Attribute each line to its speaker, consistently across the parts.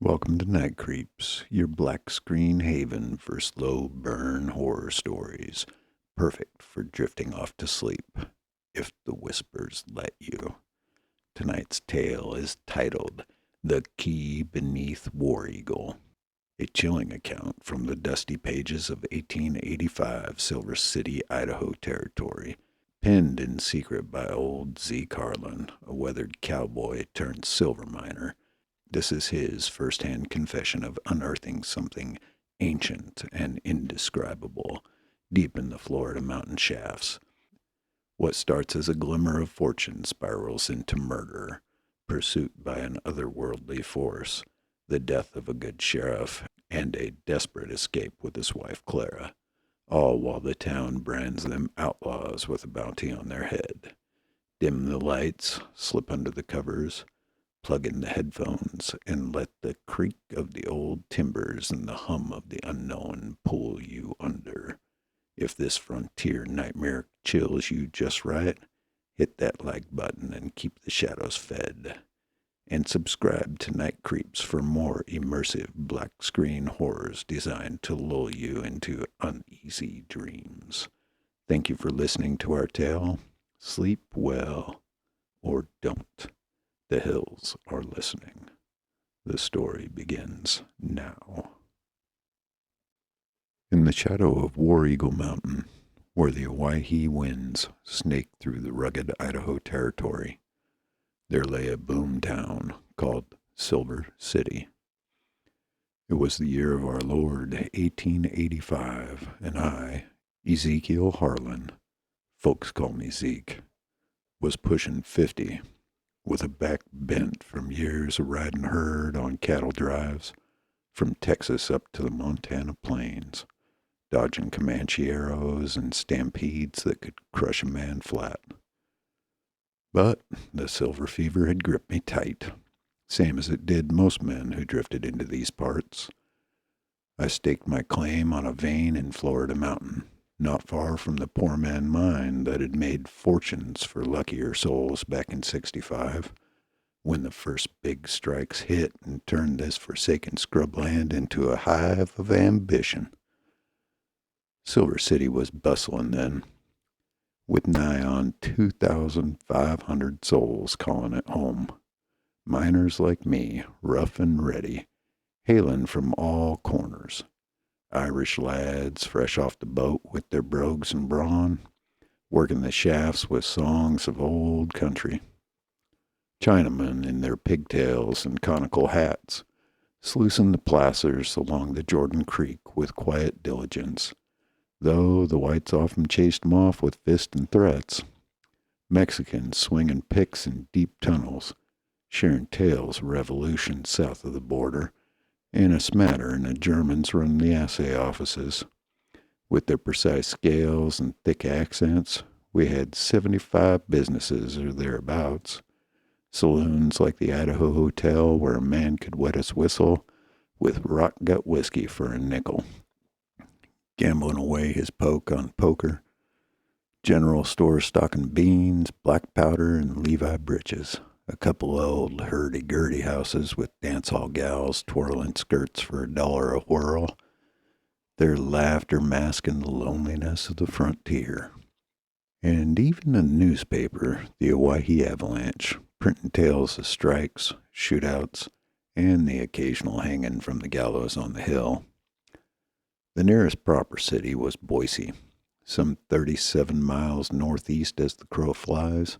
Speaker 1: Welcome to NightCreeps, your black screen haven for slow burn horror stories, perfect for drifting off to sleep, if the whispers let you. Tonight's tale is titled The Key Beneath War Eagle, a chilling account from the dusty pages of 1885 Silver City, Idaho Territory, penned in secret by old Zeke Harlan, a weathered cowboy turned silver miner. This is his first-hand confession of unearthing something ancient and indescribable deep in the Florida mountain shafts. What starts as a glimmer of fortune spirals into murder, pursuit by an otherworldly force, the death of a good sheriff, and a desperate escape with his wife Clara, all while the town brands them outlaws with a bounty on their head. Dim the lights, slip under the covers, plug in the headphones, and let the creak of the old timbers and the hum of the unknown pull you under. If this frontier nightmare chills you just right, hit that like button and keep the shadows fed. And subscribe to Night Creeps for more immersive black screen horrors designed to lull you into uneasy dreams. Thank you for listening to our tale. Sleep well, or don't. The hills are listening. The story begins now. In the shadow of War Eagle Mountain, where the Owyhee winds snaked through the rugged Idaho Territory, there lay a boomtown called Silver City. It was the year of our Lord 1885, and I, Ezekiel Harlan, folks call me Zeke, was pushing 50, with a back bent from years of riding herd on cattle drives from Texas up to the Montana plains, dodging Comanche arrows and stampedes that could crush a man flat. But the silver fever had gripped me tight, same as it did most men who drifted into these parts. I staked my claim on a vein in Florida mountain, not far from the poor man mine that had made fortunes for luckier souls back in '65, when the first big strikes hit and turned this forsaken scrubland into a hive of ambition. Silver City was bustling then, with nigh on 2,500 souls calling it home. Miners like me, rough and ready, hailing from all corners. Irish lads fresh off the boat with their brogues and brawn, working the shafts with songs of old country. Chinamen in their pigtails and conical hats, sluicing the placers along the Jordan Creek with quiet diligence, though the whites often chased 'em off with fists and threats. Mexicans swinging picks in deep tunnels, sharing tales of revolution south of the border, and a smattering of Germans running the assay offices. With their precise scales and thick accents, we had 75 businesses or thereabouts. Saloons like the Idaho Hotel, where a man could wet his whistle with rock gut whiskey for a nickel, gambling away his poke on poker. General stores stocking beans, black powder, and Levi breeches. A couple of old hurdy-gurdy houses with dance-hall gals twirling skirts for $1 a whirl, their laughter masking the loneliness of the frontier. And even a newspaper, the Owyhee Avalanche, printing tales of strikes, shootouts, and the occasional hanging from the gallows on the hill. The nearest proper city was Boise, some 37 miles northeast as the crow flies,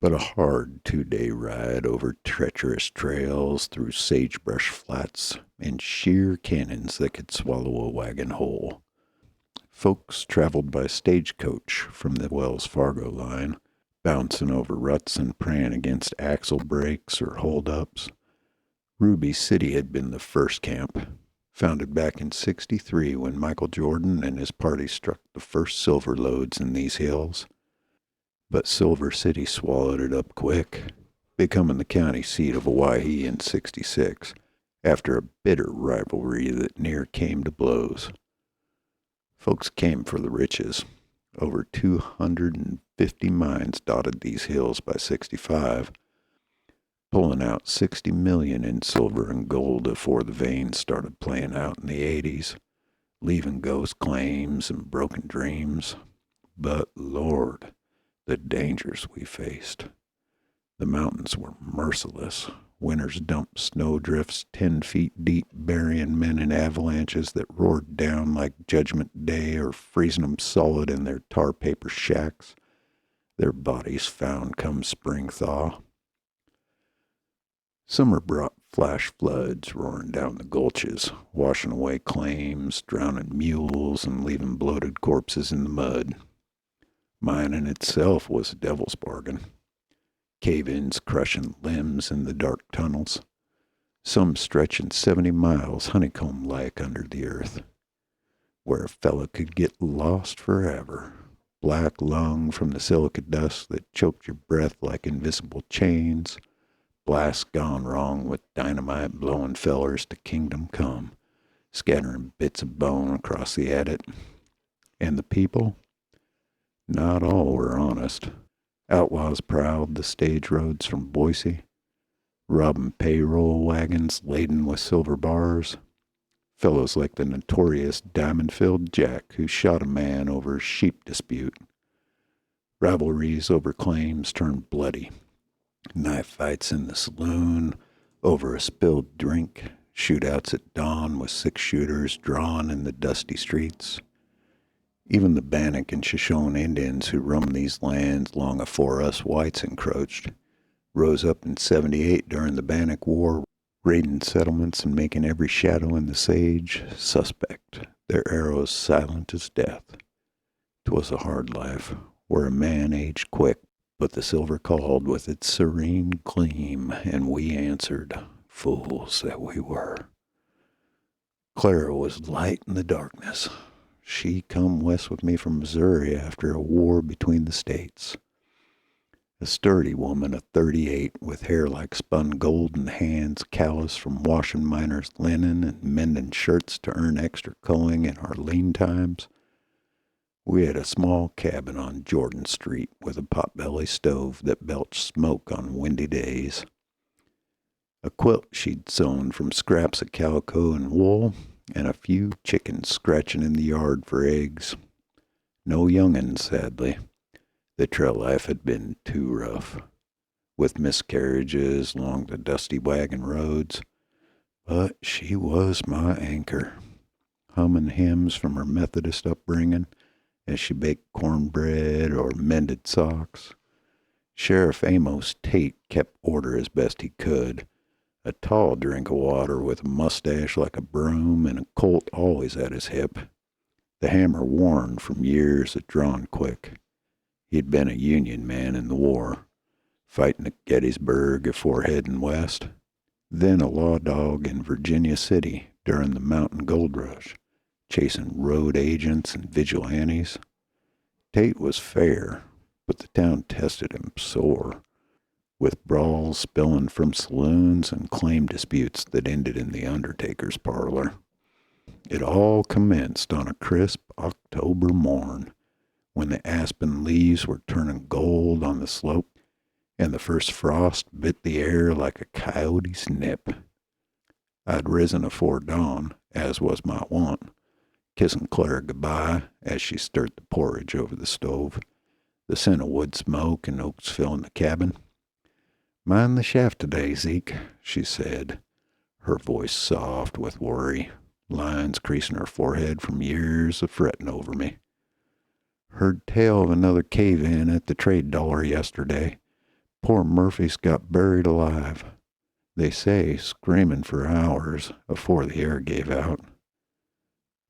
Speaker 1: but a hard 2-day ride over treacherous trails through sagebrush flats and sheer canyons that could swallow a wagon whole. Folks traveled by stagecoach from the Wells Fargo line, bouncing over ruts and praying against axle breaks or holdups. Ruby City had been the first camp, founded back in '63 when Michael Jordan and his party struck the first silver lodes in these hills. But Silver City swallowed it up quick, becoming the county seat of Owyhee in '66, after a bitter rivalry that near came to blows. Folks came for the riches. Over 250 mines dotted these hills by '65. pulling out 60 million in silver and gold before the veins started playing out in the 80s, leaving ghost claims and broken dreams. But Lord, the dangers we faced. The mountains were merciless. Winters dumped snowdrifts 10 feet deep, burying men in avalanches that roared down like Judgment Day or freezing them solid in their tar paper shacks, their bodies found come spring thaw. Summer brought flash floods roaring down the gulches, washing away claims, drowning mules, and leaving bloated corpses in the mud. Mining itself was a devil's bargain. Cave-ins crushing limbs in the dark tunnels, some stretching 70 miles honeycomb-like under the earth, where a fella could get lost forever, black lung from the silica dust that choked your breath like invisible chains, blasts gone wrong with dynamite blowing fellers to kingdom come, scattering bits of bone across the adit. And the people? Not all were honest. Outlaws prowled the stage roads from Boise, robbing payroll wagons laden with silver bars. Fellows like the notorious diamond-filled Jack who shot a man over a sheep dispute. Rivalries over claims turned bloody. Knife fights in the saloon over a spilled drink. Shootouts at dawn with six-shooters drawn in the dusty streets. Even the Bannock and Shoshone Indians who roamed these lands long afore us whites encroached rose up in 78 during the Bannock War, raiding settlements and making every shadow in the sage suspect, their arrows silent as death. 'Twas a hard life, where a man aged quick, but the silver called with its serene gleam, and we answered, fools that we were. Clara was light in the darkness. She come west with me from Missouri after a war between the states. A sturdy woman of 38 with hair like spun gold and hands calloused from washing miners' linen and mending shirts to earn extra culling in our lean times. We had a small cabin on Jordan Street with a potbelly stove that belched smoke on windy days. A quilt she'd sewn from scraps of calico and wool, and a few chickens scratching in the yard for eggs. No young'uns, sadly. The trail life had been too rough, with miscarriages along the dusty wagon roads. But she was my anchor, humming hymns from her Methodist upbringing as she baked cornbread or mended socks. Sheriff Amos Tate kept order as best he could, a tall drink of water with a mustache like a broom and a Colt always at his hip, the hammer worn from years of drawn quick. He'd been a Union man in the war, fighting at Gettysburg afore heading west, then a law dog in Virginia City during the Mountain Gold Rush, chasing road agents and vigilantes. Tate was fair, but the town tested him sore, with brawls spilling from saloons and claim disputes that ended in the undertaker's parlor. It all commenced on a crisp October morn, when the aspen leaves were turning gold on the slope, and the first frost bit the air like a coyote's nip. I'd risen afore dawn, as was my wont, kissing Clara goodbye as she stirred the porridge over the stove, the scent of wood smoke and oats filling the cabin. "Mind the shaft today, Zeke," she said, her voice soft with worry, lines creasing her forehead from years of fretting over me. "Heard tell of another cave-in at the Trade Dollar yesterday. Poor Murphy's got buried alive. They say screaming for hours afore the air gave out."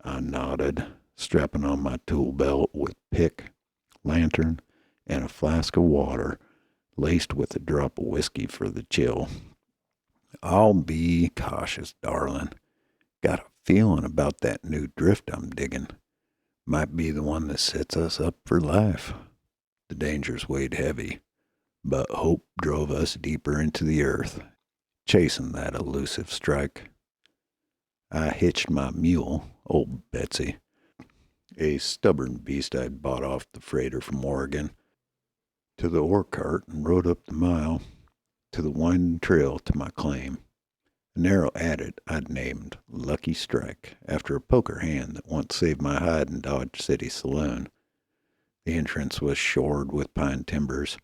Speaker 1: I nodded, strapping on my tool belt with pick, lantern, and a flask of water, laced with a drop of whiskey for the chill. "I'll be cautious, darling. Got a feeling about that new drift I'm digging. Might be the one that sets us up for life." The dangers weighed heavy, but hope drove us deeper into the earth, chasing that elusive strike. I hitched my mule, old Betsy, a stubborn beast I'd bought off the freighter from Oregon, to the ore cart and rode up the mile. to the winding trail to my claim. A narrow adit I'd named Lucky Strike after a poker hand that once saved my hide in Dodge City saloon. The entrance was shored with pine timbers,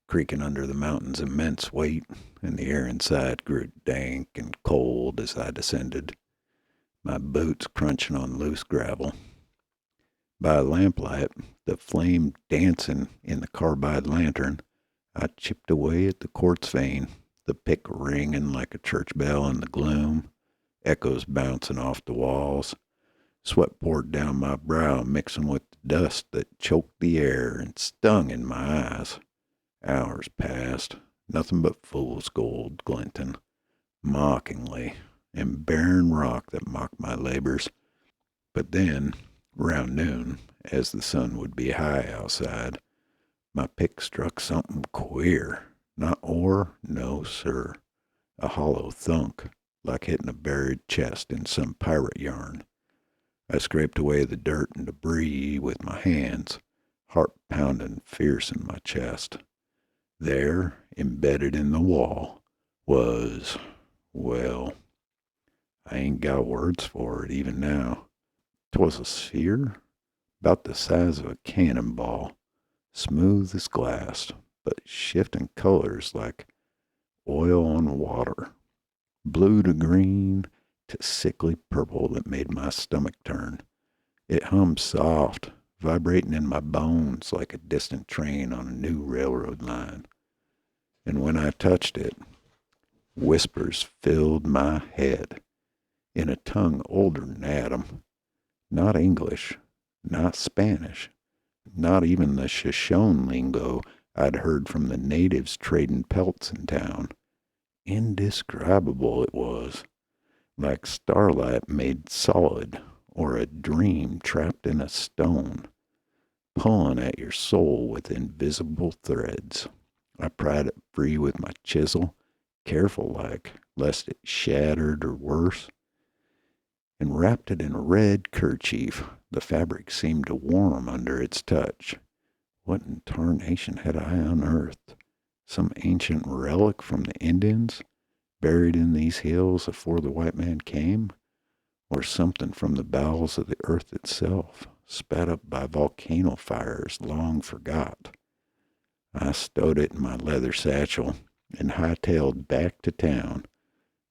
Speaker 1: creaking under the mountain's immense weight, and the air inside grew dank and cold as I descended, my boots crunching on loose gravel. By lamplight, the flame dancing in the carbide lantern, I chipped away at the quartz vein, the pick ringing like a church bell in the gloom, echoes bouncing off the walls. Sweat poured down my brow, mixing with the dust that choked the air and stung in my eyes. Hours passed, nothing but fool's gold glinting, mockingly, and barren rock that mocked my labors. But then, round noon, as the sun would be high outside, my pick struck something queer. Not ore, no, sir. A hollow thunk, like hitting a buried chest in some pirate yarn. I scraped away the dirt and debris with my hands, heart pounding fierce in my chest. There, embedded in the wall, was, well, I ain't got words for it even now. 'Twas a sphere, about the size of a cannonball, smooth as glass, but shifting colors like oil on water, blue to green to sickly purple that made my stomach turn. It hummed soft, vibrating in my bones like a distant train on a new railroad line. And when I touched it, whispers filled my head in a tongue older than Adam. Not English, not Spanish, not even the Shoshone lingo I'd heard from the natives trading pelts in town. Indescribable it was, like starlight made solid or a dream trapped in a stone, pulling at your soul with invisible threads. I pried it free with my chisel, careful like, lest it shattered or worse, and wrapped it in a red kerchief. The fabric seemed to warm under its touch. What in tarnation had I unearthed? Some ancient relic from the Indians, buried in these hills afore the white man came? Or something from the bowels of the earth itself, spat up by volcano fires long forgot? I stowed it in my leather satchel and hightailed back to town,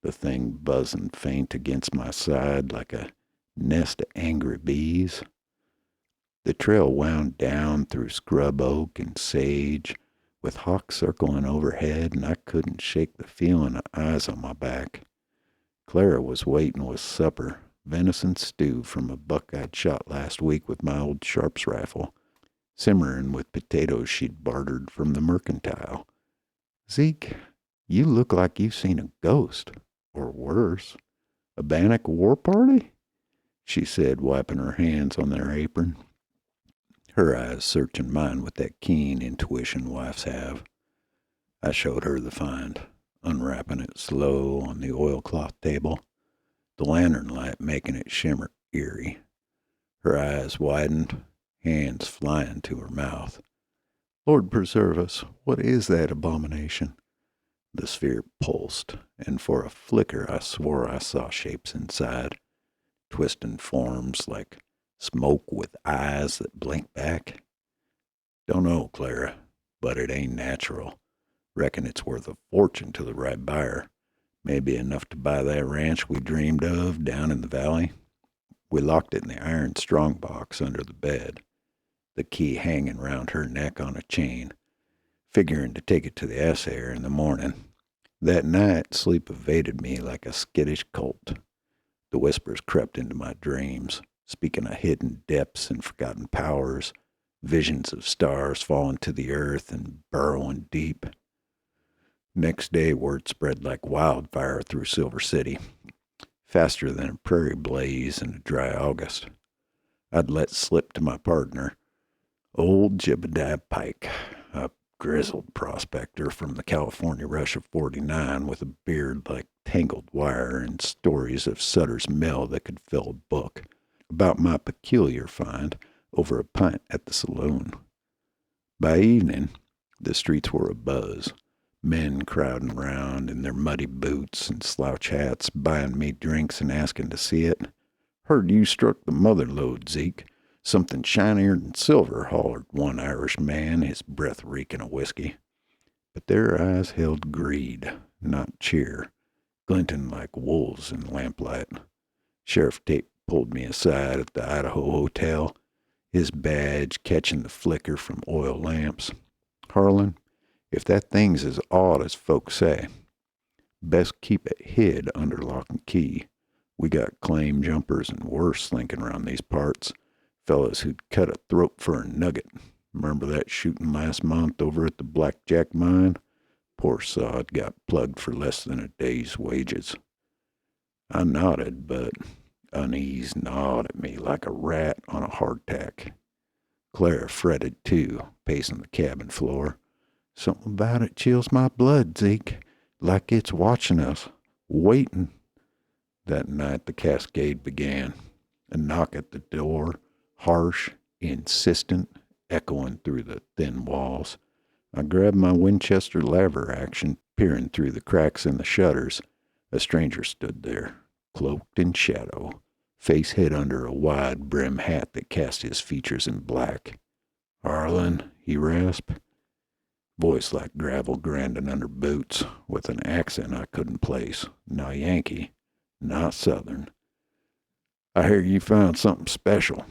Speaker 1: the thing buzzing faint against my side like a nest of angry bees. The trail wound down through scrub oak and sage, with hawks circling overhead, and I couldn't shake the feeling of eyes on my back. Clara was waiting with supper, venison stew from a buck I'd shot last week with my old Sharps rifle, simmering with potatoes she'd bartered from the mercantile. "Zeke, you look like you've seen a ghost, or worse. A Bannock war party?" she said, wiping her hands on their apron, her eyes searching mine with that keen intuition wives have. I showed her the find, unwrapping it slow on the oilcloth table, the lantern light making it shimmer eerie. Her eyes widened, hands flying to her mouth. "Lord preserve us, what is that abomination?" The sphere pulsed, and for a flicker I swore I saw shapes inside, twisting forms like smoke with eyes that blink back. "Don't know, Clara, but it ain't natural. Reckon it's worth a fortune to the right buyer. Maybe enough to buy that ranch we dreamed of down in the valley." We locked it in the iron strongbox under the bed, the key hanging round her neck on a chain, figuring to take it to the assayer in the morning. That night, sleep evaded me like a skittish colt. The whispers crept into my dreams, speaking of hidden depths and forgotten powers, visions of stars falling to the earth and burrowing deep. Next day, word spread like wildfire through Silver City, faster than a prairie blaze in a dry August. I'd let slip to my partner, old Jebediah Pike, a grizzled prospector from the California rush of '49 with a beard like tangled wire and stories of Sutter's Mill that could fill a book, about my peculiar find over a pint at the saloon. By evening, the streets were abuzz. Men crowding round in their muddy boots and slouch hats, buying me drinks and asking to see it. Heard you struck the mother lode, Zeke. Something shinier than silver, hollered one Irish man, his breath reeking of whiskey. But their eyes held greed, not cheer, glinting like wolves in lamplight. Sheriff Tate pulled me aside at the Idaho Hotel, his badge catching the flicker from oil lamps. Harlan, if that thing's as odd as folks say, best keep it hid under lock and key. We got claim jumpers and worse slinking around these parts. Fellas who'd cut a throat for a nugget. Remember that shooting last month over at the Blackjack mine? Poor sod got plugged for less than a day's wages. I nodded, but unease gnawed at me like a rat on a hardtack. Clara fretted too, pacing the cabin floor. Something about it chills my blood, Zeke, like it's watching us, waiting. That night the cascade began. A knock at the door, harsh, insistent, echoing through the thin walls. I grabbed my Winchester lever action, peering through the cracks in the shutters. A stranger stood there, cloaked in shadow, face hid under a wide brim hat that cast his features in black. "Harlan," he rasped. Voice like gravel grinding under boots, with an accent I couldn't place. Not Yankee, not Southern. "I hear you found something special.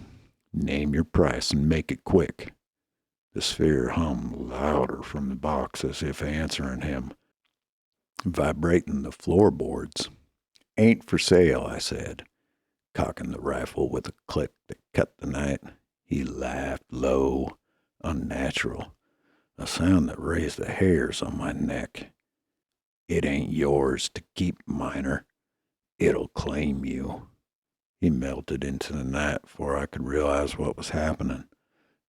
Speaker 1: Name your price and make it quick." The sphere hummed louder from the box as if answering him, vibrating the floorboards. "Ain't for sale," I said, cocking the rifle with a click that cut the night. He laughed low, unnatural, a sound that raised the hairs on my neck. "It ain't yours to keep, miner. It'll claim you." He melted into the night before I could realize what was happening,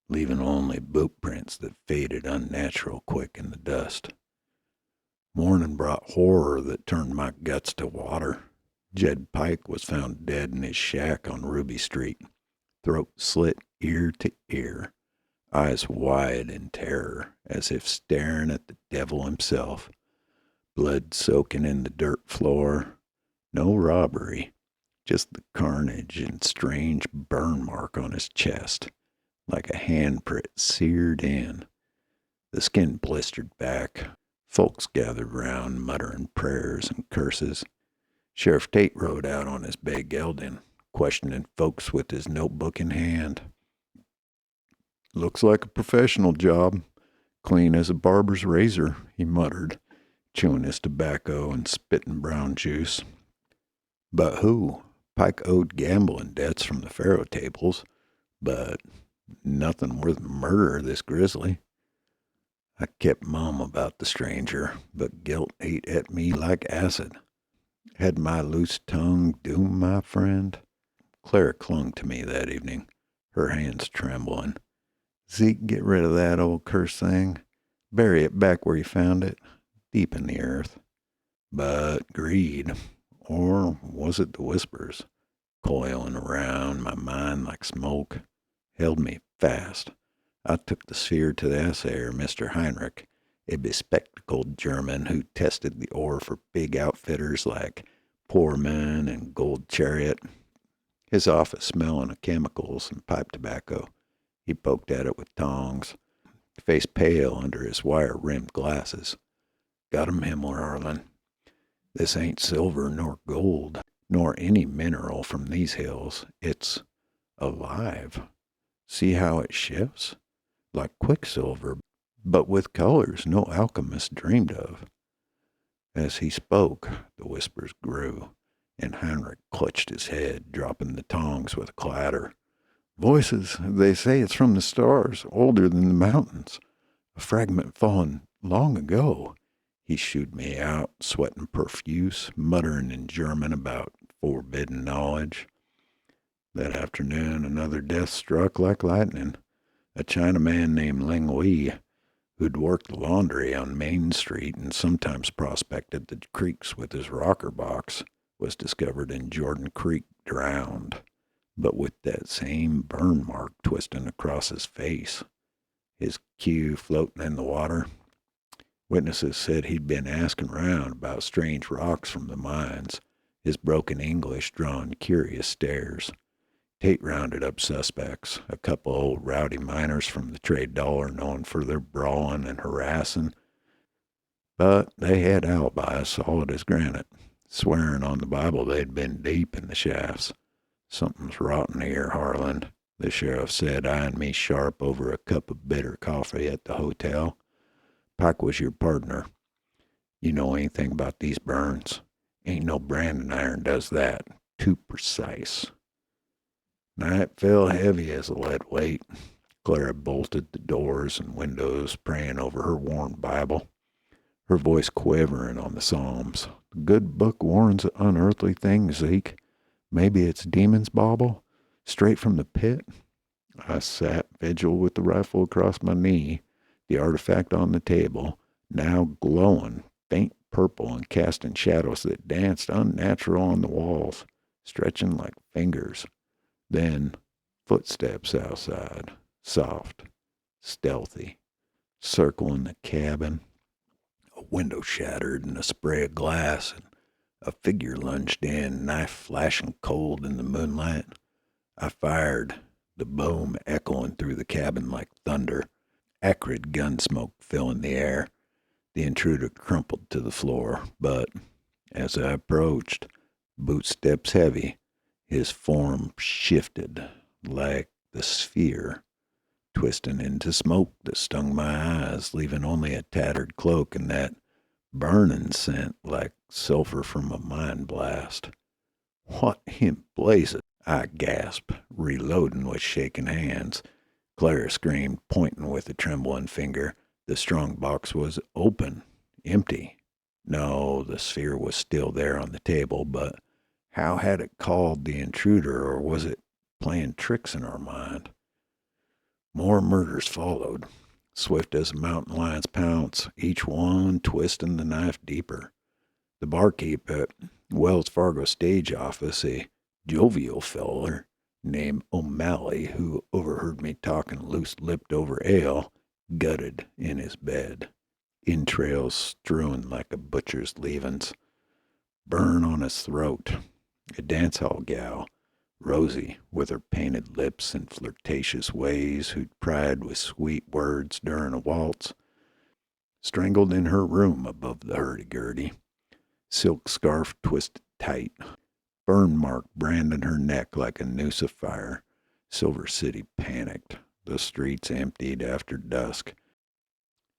Speaker 1: leaving only boot prints that faded unnatural quick in the dust. Morning brought horror that turned my guts to water. Jed Pike was found dead in his shack on Ruby Street, throat slit ear to ear, eyes wide in terror, as if staring at the devil himself. Blood soaking in the dirt floor. No robbery, just the carnage and strange burn mark on his chest, like a handprint seared in. The skin blistered back. Folks gathered round, muttering prayers and curses. Sheriff Tate rode out on his bay gelding, questioning folks with his notebook in hand. "Looks like a professional job, clean as a barber's razor," he muttered, chewing his tobacco and spitting brown juice. "But who? Pike owed gambling debts from the faro tables, but nothing worth murder this grizzly." I kept mum about the stranger, but guilt ate at me like acid. Had my loose tongue doomed my friend? Clara clung to me that evening, her hands trembling. "Zeke, get rid of that old cursed thing. Bury it back where you found it, deep in the earth." But greed, or was it the whispers, coiling around my mind like smoke, held me fast. I took the sphere to the assayer, Mr. Heinrich, a bespectacled German who tested the ore for big outfitters like Poorman and Gold Chariot. His office smelling of chemicals and pipe tobacco. He poked at it with tongs, face pale under his wire-rimmed glasses. "Got 'em, Himmler, Harlan. This ain't silver nor gold, nor any mineral from these hills. It's alive. See how it shifts? Like quicksilver, but with colors no alchemist dreamed of." As he spoke, the whispers grew, and Heinrich clutched his head, dropping the tongs with a clatter. "Voices, they say it's from the stars, older than the mountains. A fragment fallen long ago." He shooed me out, sweating profuse, muttering in German about forbidden knowledge. That afternoon, another death struck like lightning. A Chinaman named Ling Wei, who'd worked laundry on Main Street and sometimes prospected the creeks with his rocker box, was discovered in Jordan Creek drowned, but with that same burn mark twisting across his face, his queue floating in the water. Witnesses said he'd been asking around about strange rocks from the mines, his broken English drawing curious stares. Tate rounded up suspects, a couple old rowdy miners from the trade dollar known for their brawling and harassing, but they had alibis solid as granite, swearing on the Bible they'd been deep in the shafts. Something's rotten here, Harlan, the sheriff said, eyeing me sharp over a cup of bitter coffee at the hotel. Pike was your partner. You know anything about these burns? Ain't no branding iron does that. Too precise. Night fell heavy as a lead weight. Clara bolted the doors and windows, praying over her worn Bible, her voice quivering on the Psalms. The good book warns of unearthly things, Zeke. Maybe it's demons bauble, straight from the pit. I sat vigil with the rifle across my knee, the artifact on the table, now glowing, faint purple and casting shadows that danced unnatural on the walls, stretching like fingers. Then footsteps outside, soft, stealthy, circling the cabin. A window shattered and a spray of glass, and a figure lunged in, knife flashing cold in the moonlight. I fired, the boom echoing through the cabin like thunder, acrid gun smoke filling the air. The intruder crumpled to the floor, but as I approached, boot steps heavy, his form shifted like the sphere, twisting into smoke that stung my eyes, leaving only a tattered cloak and that burning scent like sulfur from a mine blast. What in blazes? I gasped, reloading with shaking hands. Clara screamed, pointing with a trembling finger. The strong box was open, empty. No, the sphere was still there on the table, but how had it called the intruder, or was it playing tricks in our mind? More murders followed, swift as a mountain lion's pounce, each one twisting the knife deeper. The barkeep at Wells Fargo stage office, a jovial feller named O'Malley, who overheard me talking loose-lipped over ale, gutted in his bed, entrails strewn like a butcher's leavings. Burn on his throat. A dance hall gal, rosy, with her painted lips and flirtatious ways, who'd pried with sweet words during a waltz, strangled in her room above the hurdy-gurdy. Silk scarf twisted tight, burn mark branding her neck like a noose of fire. Silver City panicked. The streets emptied after dusk.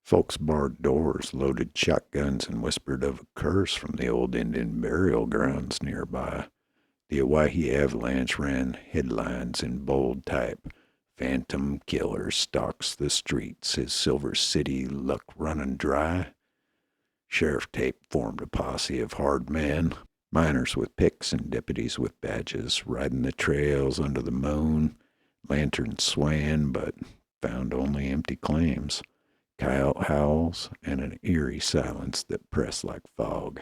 Speaker 1: Folks barred doors, loaded shotguns, and whispered of a curse from the old Indian burial grounds nearby. The Owyhee Avalanche ran headlines in bold type. Phantom killer stalks the streets, his Silver City luck running dry. Sheriff Tate formed a posse of hard men, miners with picks and deputies with badges, riding the trails under the moon, lanterns swaying, but found only empty claims, coyote howls, and an eerie silence that pressed like fog.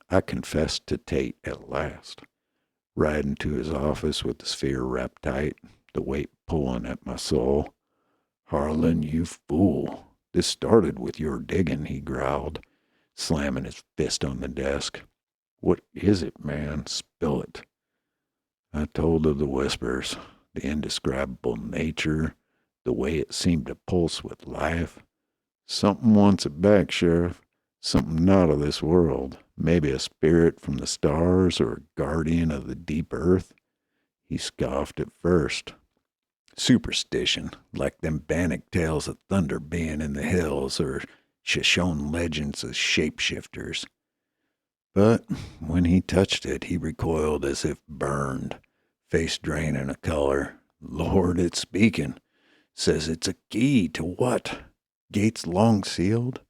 Speaker 1: I confessed to Tate at last, riding to his office with the sphere wrapped tight, the weight pulling at my soul. "Harlan, you fool. This started with your digging," he growled, slamming his fist on the desk. "What is it, man? Spill it." I told of the whispers, the indescribable nature, the way it seemed to pulse with life. "Something wants it back, Sheriff. Something not of this world. Maybe a spirit from the stars or a guardian of the deep earth." He scoffed at first. "Superstition, like them Bannock tales of thunder being in the hills or Shoshone legends of shapeshifters." But when he touched it, he recoiled as if burned, face draining a color. "Lord, it's speaking. Says it's a key to what? Gates long sealed?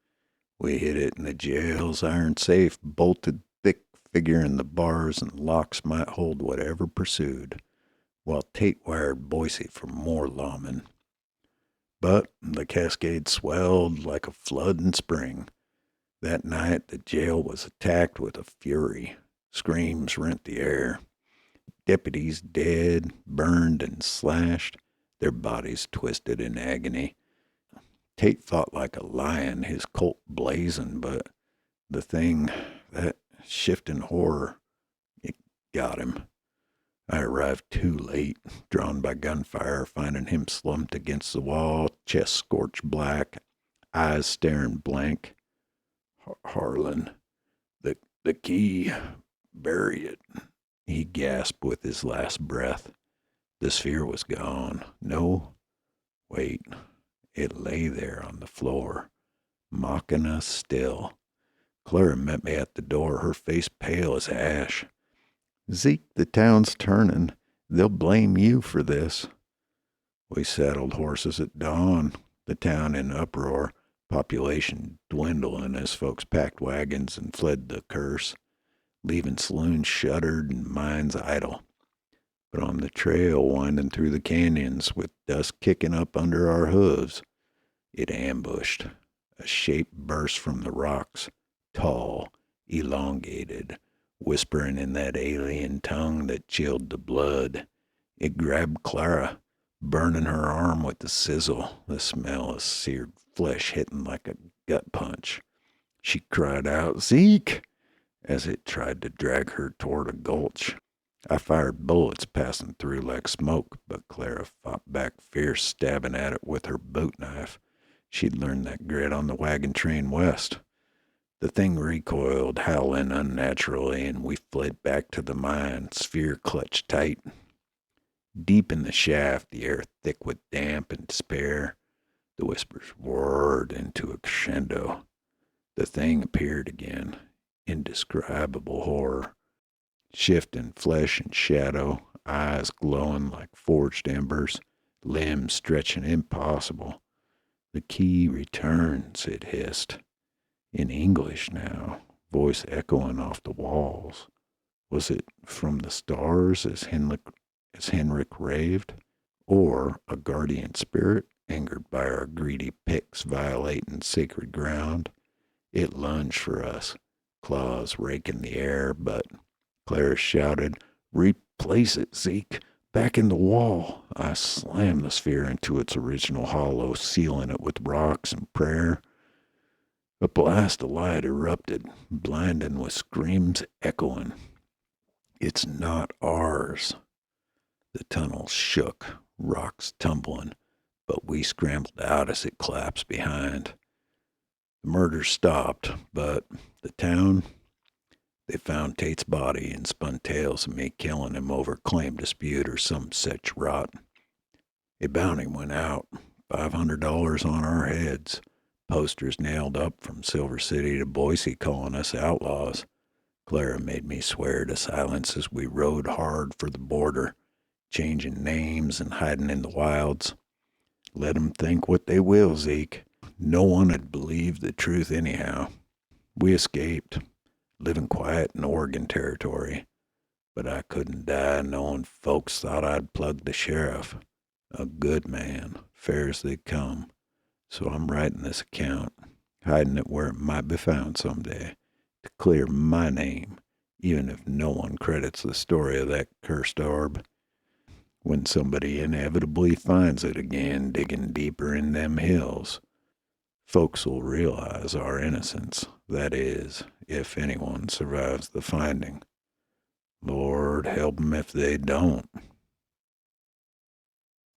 Speaker 1: We hid it in the jail's iron safe, bolted thick, figuring the bars and locks might hold whatever pursued, while Tate wired Boise for more lawmen. But the cascade swelled like a flood in spring. That night the jail was attacked with a fury. Screams rent the air. Deputies dead, burned and slashed, their bodies twisted in agony. Tate fought like a lion, his Colt blazing, but the thing, that shifting horror, it got him. I arrived too late, drawn by gunfire, finding him slumped against the wall, chest scorched black, eyes staring blank. Harlan, the key, bury it, he gasped with his last breath. The sphere was gone. No, wait, it lay there on the floor, mocking us still. Clara met me at the door, her face pale as ash. Zeke, the town's turning. They'll blame you for this. We saddled horses at dawn, the town in uproar, population dwindling as folks packed wagons and fled the curse, leaving saloons shuttered and mines idle. But on the trail winding through the canyons with dust kicking up under our hooves, it ambushed. A shape burst from the rocks, tall, elongated, whispering in that alien tongue that chilled the blood. It grabbed Clara, burning her arm with the sizzle, the smell of seared flesh hitting like a gut punch. She cried out, "Zeke!" as it tried to drag her toward a gulch. I fired bullets passing through like smoke, but Clara fought back fierce, stabbing at it with her boot knife. She'd learned that grit on the wagon train west. The thing recoiled, howling unnaturally, and we fled back to the mine, sphere clutched tight. Deep in the shaft, the air thick with damp and despair, the whispers roared into a crescendo. The thing appeared again, indescribable horror, shifting flesh and shadow, eyes glowing like forged embers, limbs stretching impossible. The key returns, it hissed. In English now, voice echoing off the walls. Was it from the stars as Henrik raved? Or a guardian spirit, angered by our greedy picks violating sacred ground? It lunged for us, claws raking the air, but Clara shouted, "Replace it, Zeke! Back in the wall!" I slammed the sphere into its original hollow, sealing it with rocks and prayer. A blast of light erupted, blinding with screams echoing. "It's not ours." The tunnel shook, rocks tumbling, but we scrambled out as it collapsed behind. The murder stopped, but the town, they found Tate's body and spun tales of me killing him over claim dispute or some such rot. A bounty went out, $500 on our heads. Posters nailed up from Silver City to Boise calling us outlaws. Clara made me swear to silence as we rode hard for the border, changing names and hiding in the wilds. Let 'em think what they will, Zeke. No one had believed the truth anyhow. We escaped, living quiet in Oregon Territory, but I couldn't die knowing folks thought I'd plugged the sheriff. A good man, fair as they come. So I'm writing this account, hiding it where it might be found someday, to clear my name, even if no one credits the story of that cursed orb. When somebody inevitably finds it again, digging deeper in them hills, folks will realize our innocence, that is, if anyone survives the finding. Lord help 'em if they don't.